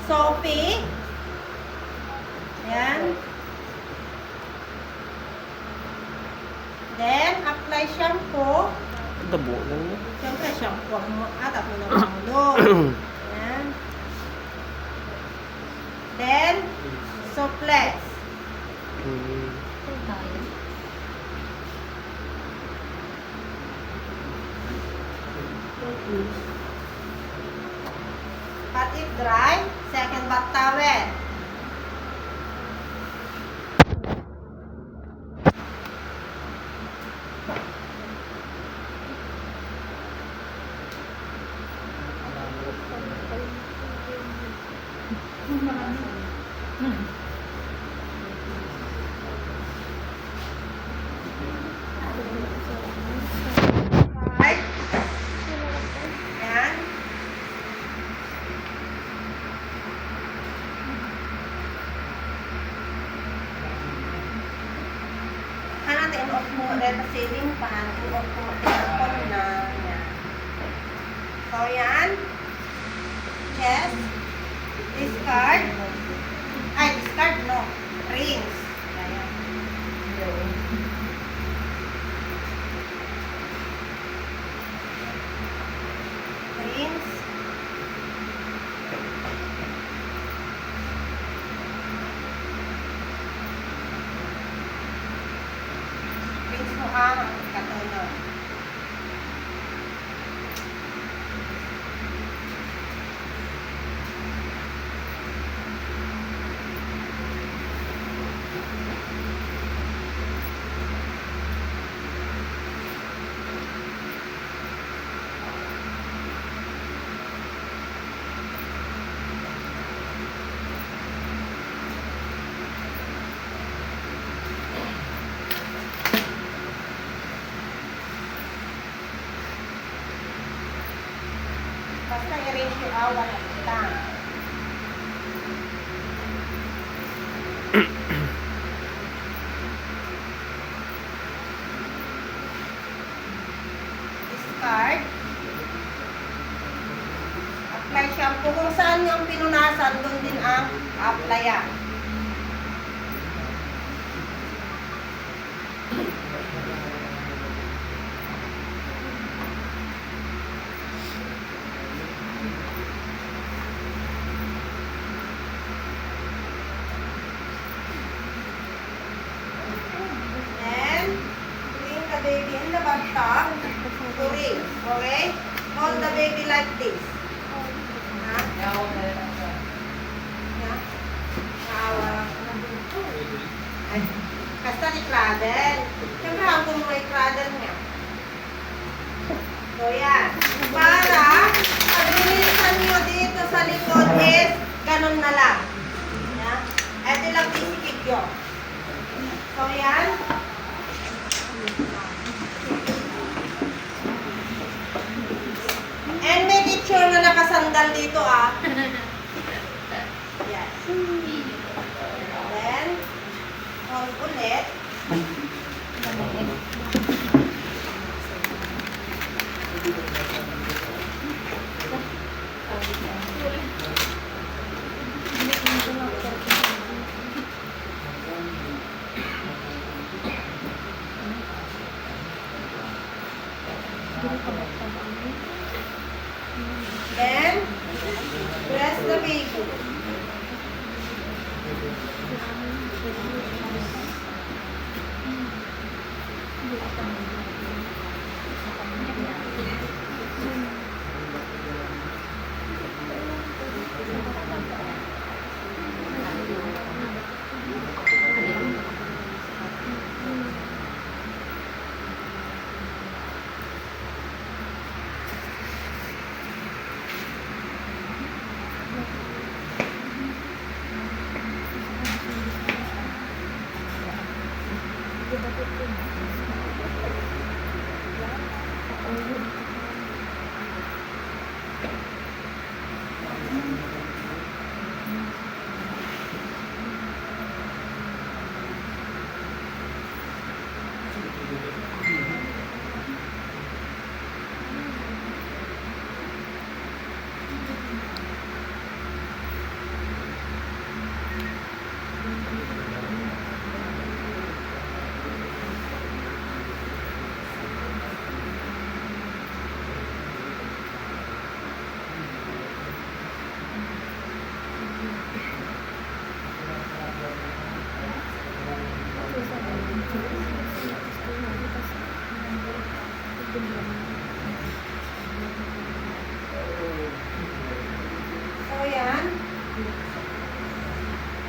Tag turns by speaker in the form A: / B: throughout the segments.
A: Soapy. Ayan. Then, apply shampoo.
B: Dabo lang yun.
A: Siyempre, shampoo mo. Tapos mo na ulo. Ayan. Then, soaplex. Pat it dry. Second bath towel. Right? Ayan. Natin off mo red ceiling fan. I-off mo on na. Ayan. So, yan. Chest. Discard. Ay, discard no. Rings. Ayan. Rings. Rings mo katulog. Basta i-arrange yung awa lang. Discard. Apply shampoo. Kung saan yung pinunasan, doon din ang applyan. Baby in the bathtub to rinse. Okay? Hold the baby like this. Kasta ni Cradle. Siyempre, hanggang mo yung Cradle niya. So, yan. Para, pag binilisan nyo dito sa likod is, ganun na lang. Yan. Ito lang isikig yun. So, yan. And may picture na nakasandal dito Yes. Then, hold ulit. Then, dress the baby. yan.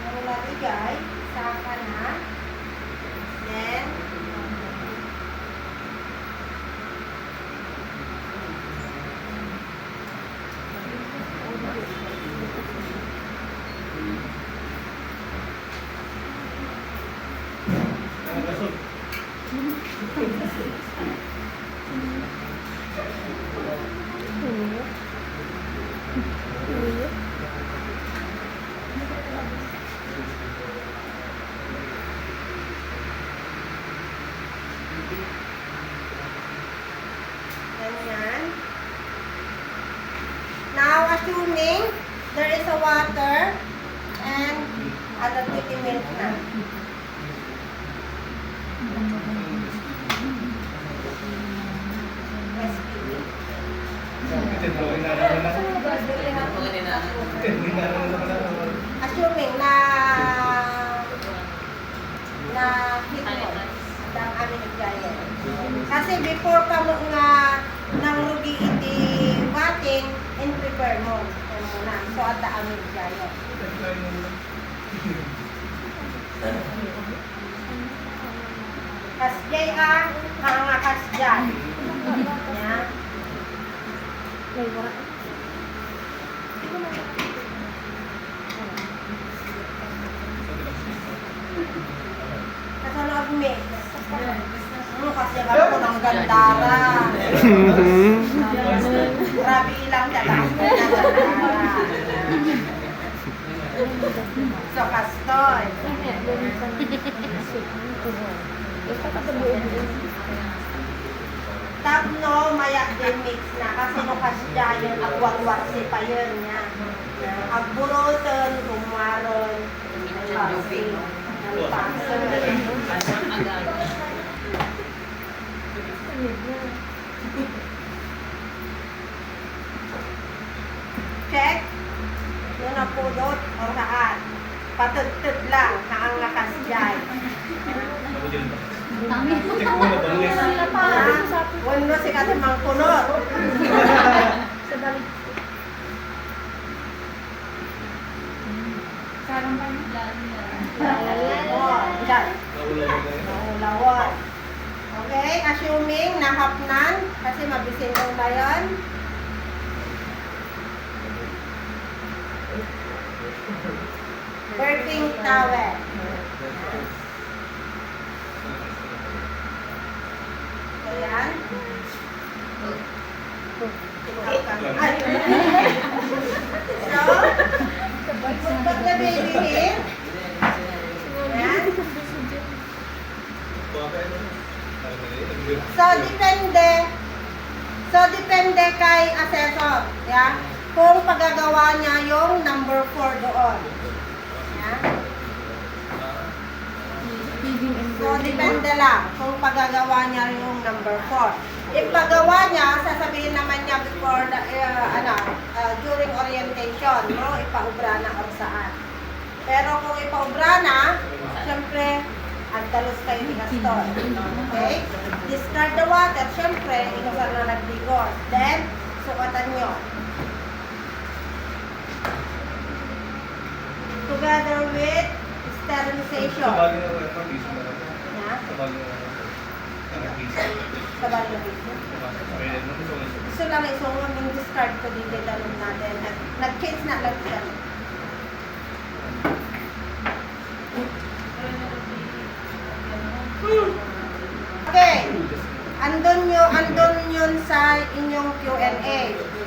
A: Ang nabigay sa kana. Then, ganyan. Now, assuming there is a water and other 20 minutes na. Assuming na hit mo ang aming giant. Kasi before pa mo nga nang rugi iti wating and prepare mo. Yan muna. So at the aming giant. Kasjay mga kasjay. Yan. Kasunod mix. Kasi ako ng gandara. Grabe ilang dalang na gandara. So, kastoy. Tapno, maya din mix na. Kasi no kasya yun, agwag-wagsi pa yun niya. Agburoton, gumaron, pasi, alpason. Check. Yung napulot o saan. Patutut lang, haang nakasjay. Wano si kasi mangkunot. Lawat. Okay, assuming nahapnan kasi mabisin mo ba yun? Birthing towel. Ayan. Ay. So, pag the baby here. Ayan. So, depende kay assessor. Yeah? Kung pagagawa niya yung number 4 doon. Yeah? So, depende lang kung pagagawa niya yung number 4. If pagawa niya, sasabihin naman niya before the, during orientation, no? Ipaubra na or saan. Pero kung ipaubra na, syempre, agdalos kayo ni Gaston. Okay? Discard the water, syempre, inusar na nagligor. Then, sukatan nyo. Together with sterilization. Yeah? Sa bagyo dito. Gusto lang isong yung discard ko dito dalong natin. Nag-change na lang siya. Okay. Andun yun sa inyong Q&A.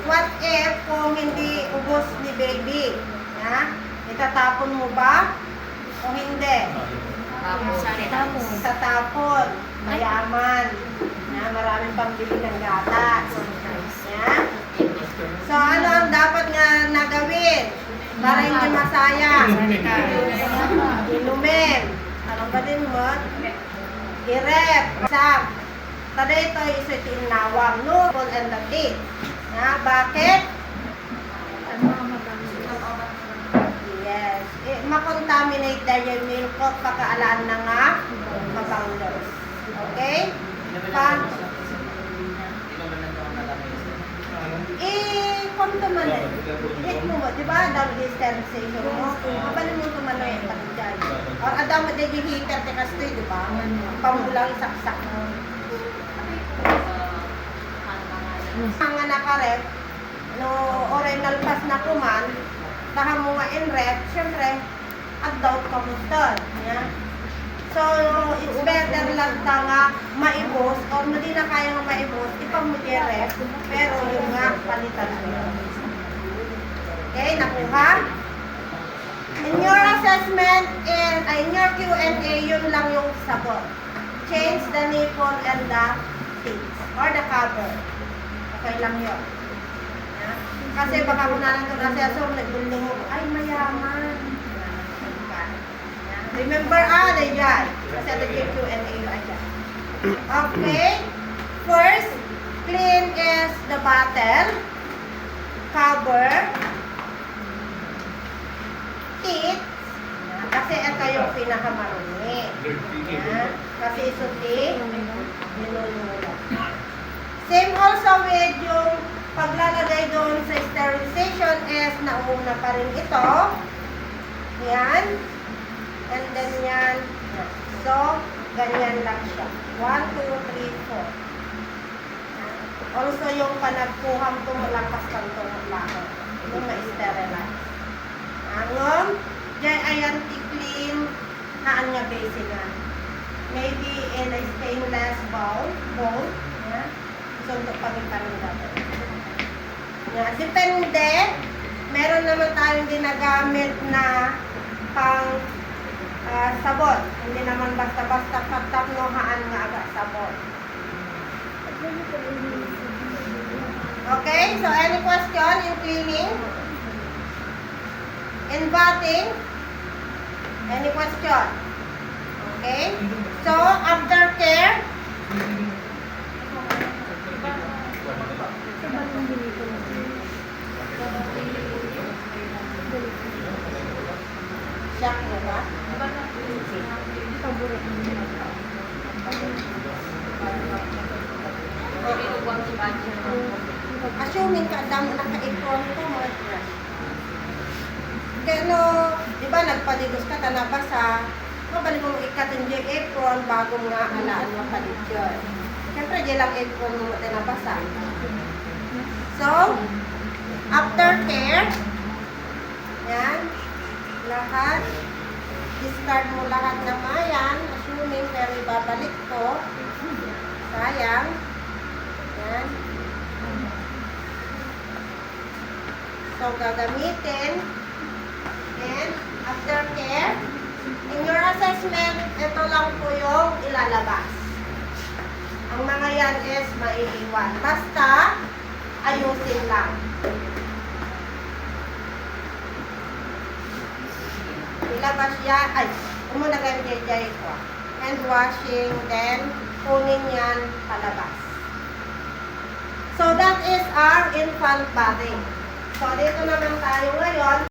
A: What if kung hindi ubos ni baby? Ya? Itatapon mo ba? O hindi? Itatapon. Mayaman. Ya? Maraming pambili ng gatas. Ya? So, ano ang dapat nga nagawin? Para hindi masayang. Inumin. Ano ba din mo? I-rep. Sam. Tada ito isa tinawang noodle and the date. Ya? Bakit? Yes. Ma-contaminate dahil yung milk ko pakaalaan na nga mabanggos. Okay? kung tumanoy. Hit mo, di ba? Down distanciation mo. Mabalin mo tumanoy ang panigay. Or adam mo din yung heater, tekas to, di ba? Pamulang isaksak mo. Mga nakarep, no oral pass na kuman, tahan mo nga in rep, syempre, adult ka mo doon. Yeah? So, it's better lang ta nga maibos, or hindi na kaya nga maibos, ipamudi-rep, pero yung nga palitan mo. Okay, nakuha? In your assessment, in your Q&A, yun lang yung sagot. Change the nipple and the tips, or the cover. Okay lang yun. Yeah? Kasi baka kung nalang ito kasi aso, nagbulong mo, ay mayaman. Remember, dyan. Kasi ito yung Q&A dyan. Okay. First, clean is the bottle. Cover. Teeth. Kasi ito yung pinakamarumi. Kasi isuti, ninulula. Same also with yung paglalagay doon sa sterilization is nauna pa rin ito. Yan. And then yan. So, ganyan lang siya. 1, 2, 3, 4. Also, yung panagkuham tumulakas kang tumulakan. Yung ma-sterilize. Angom, dyan ayan clean haan nga basic na. Maybe in a stainless bowl. Yeah. So, ito pag-ipanin natin. Yeah. Depende. Meron naman tayong ginagamit na pang sabon. Hindi naman basta-basta katapnohaan nga aga sabon. Okay, so any question in cleaning? In bathing? Any question? Okay, so after care? Siyak mo ba? Assuming ka damo naka-ipon ko mo brush. Kaya no, di ba nagpaligos ka tanabasa, mabalik mo ikatin yung apron bago nga alaan mo palit yun. Siyempre, di lang apron mo tinabasa. So, after care, yan, lahat, discard mo lahat ng mayan, assuming pero ibabalik ko, sayang, yan. So, gagamitin, and after care, in your assessment, ito lang po yung ilalabas. Ang mga yan is maiiwan. Basta, ayusin lang. Ilabas yan, ay, muna ganyan ko. Hand washing, then, kunin yan palabas. So, that is our infant bathing. So, dito naman tayo ngayon.